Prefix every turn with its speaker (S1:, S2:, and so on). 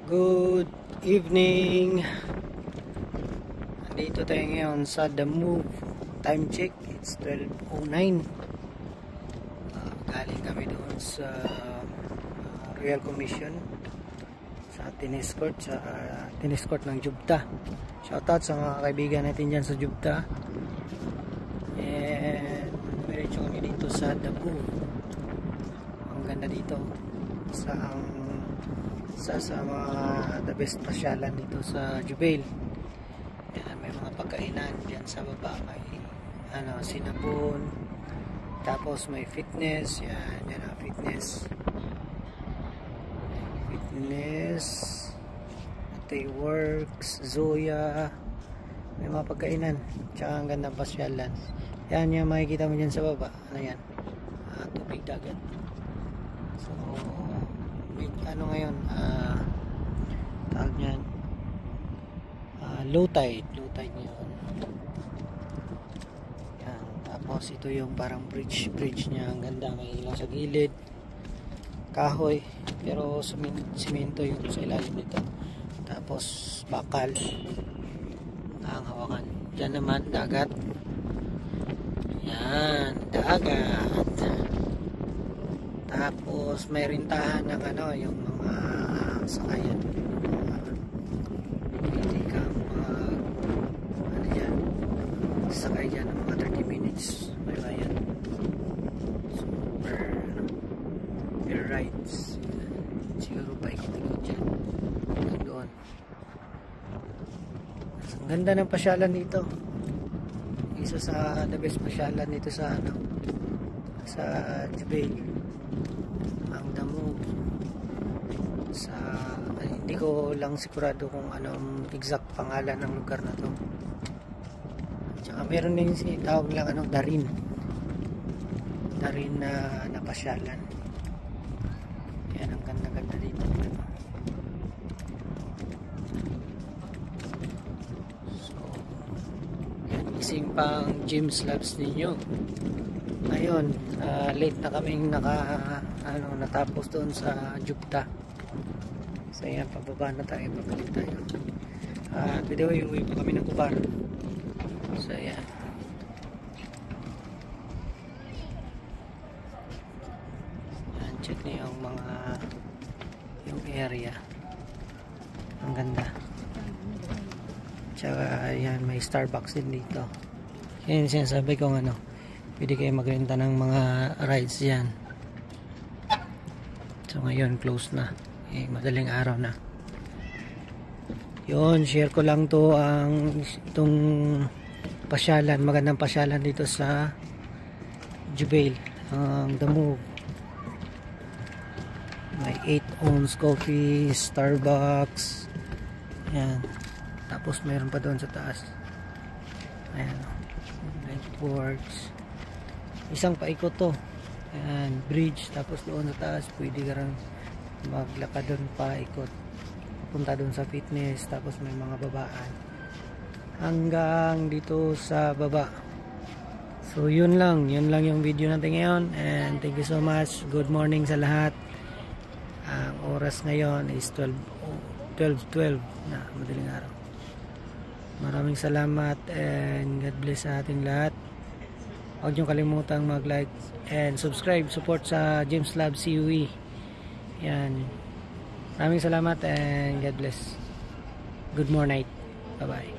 S1: Good evening. Nandito tayo ngayon sa The Move. Time check, it's 12:09. Galing kami doon sa Royal Commission sa tennis court ng Jubta. Shoutout sa mga kaibigan natin dyan sa Jubta. And diretso kami dito sa The Move. Ang ganda dito sa mga the best pasyalan dito sa Jubail. Yan, may mga pagkainan dyan sa baba, may sinabon, tapos may fitness. Yan ang fitness, Works, Zoya, may mga pagkainan, tsaka ang gandang pasyalan. Yan yung makikita mo dyan sa baba. Ano yan? Tubig dagat. So ngayon, tawag niyan, low tide ngayon. Yan, tapos ito yung parang bridge niya, ang ganda, may ilaw sa gilid, kahoy, pero simento yung sa ilalim nito, tapos bakal ang hawakan. Diyan naman dagat. Yan, dagat. Tapos may rintahan ng yung mga sakayan. Hindi ka sakay dyan ng mga 30 minutes. May bayan. Super per rides. Siguro pa ikot-ikot dyan. Doon. Ang ganda ng pasyalan dito. Isa sa the best pasyalan dito sa sa Jubail. Ang The Move. Hindi ko lang sigurado kung anong exact pangalan ng lugar na to. Tsaka meron din tawag lang Darin na pasyalan. Yan, ang ganda-ganda dito. So yan, ising pang gym slabs ninyo. Ngayon, late na kaming natapos doon sa Jubta. So yan, pababa na tayo, pabalik tayo. Video yung uwi pa kami ng Kubar. So yan. Check niyo yung area. Ang ganda. Tsaka yan, may Starbucks din dito. Yan yung sinasabi kong pwede kayo magrenta ng mga rides yan. So ngayon close na, madaling araw na. Yun, share ko lang to itong pasyalan, magandang pasyalan dito sa Jubail, The Move. May 8 ounce coffee, Starbucks, yan. Tapos mayroon pa doon sa taas, ayan, Works. Isang paikot to. Ayan, bridge. Tapos doon sa taas, pwede ka rin maglakad doon paikot. Punta doon sa fitness. Tapos may mga babaan. Hanggang dito sa baba. So, yun lang. Yun lang yung video natin ngayon. And thank you so much. Good morning sa lahat. Ang oras ngayon is 12:12 na, madaling araw. Maraming salamat and God bless sa ating lahat. Huwag niyong kalimutang mag-like and subscribe. Support sa James Lab CUE. Yan. Maraming salamat and God bless. Good morning. Bye-bye.